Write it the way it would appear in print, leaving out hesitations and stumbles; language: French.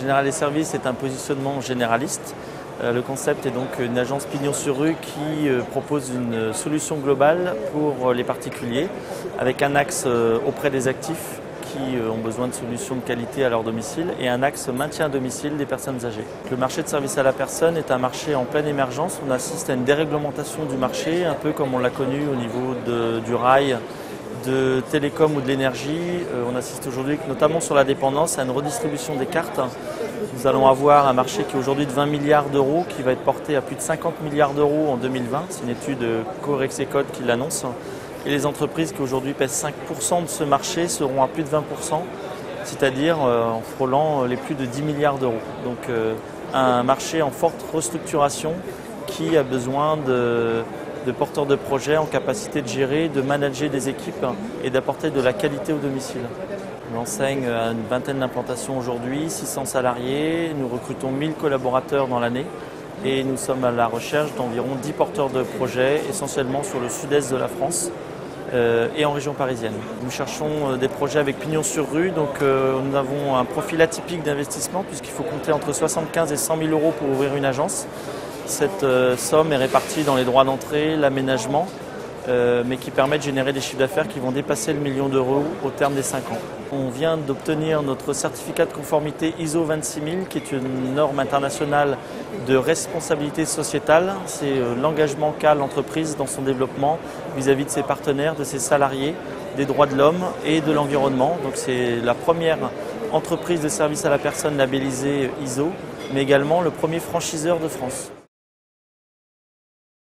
Generali Services est un positionnement généraliste. Le concept est donc une agence pignon sur rue qui propose une solution globale pour les particuliers avec un axe auprès des actifs qui ont besoin de solutions de qualité à leur domicile et un axe maintien à domicile des personnes âgées. Le marché de service à la personne est un marché en pleine émergence. On assiste à une déréglementation du marché, un peu comme on l'a connu au niveau du rail, de télécom ou de l'énergie. On assiste aujourd'hui, notamment sur la dépendance, à une redistribution des cartes. Nous allons avoir un marché qui est aujourd'hui de 20 milliards d'euros, qui va être porté à plus de 50 milliards d'euros en 2020. C'est une étude Corexecode qui l'annonce. Et les entreprises qui aujourd'hui pèsent 5% de ce marché seront à plus de 20%, c'est-à-dire en frôlant les plus de 10 milliards d'euros. Donc un marché en forte restructuration qui a besoin de porteurs de projets en capacité de gérer, de manager des équipes et d'apporter de la qualité au domicile. L'enseigne a une vingtaine d'implantations aujourd'hui, 600 salariés, nous recrutons 1000 collaborateurs dans l'année et nous sommes à la recherche d'environ 10 porteurs de projets, essentiellement sur le sud-est de la France et en région parisienne. Nous cherchons des projets avec pignon sur rue, donc nous avons un profil atypique d'investissement puisqu'il faut compter entre 75 et 100 000 euros pour ouvrir une agence. Cette somme est répartie dans les droits d'entrée, l'aménagement, mais qui permet de générer des chiffres d'affaires qui vont dépasser le million d'euros au terme des 5 ans. On vient d'obtenir notre certificat de conformité ISO 26000, qui est une norme internationale de responsabilité sociétale. C'est l'engagement qu'a l'entreprise dans son développement vis-à-vis de ses partenaires, de ses salariés, des droits de l'homme et de l'environnement. Donc c'est la première entreprise de service à la personne labellisée ISO, mais également le premier franchiseur de France.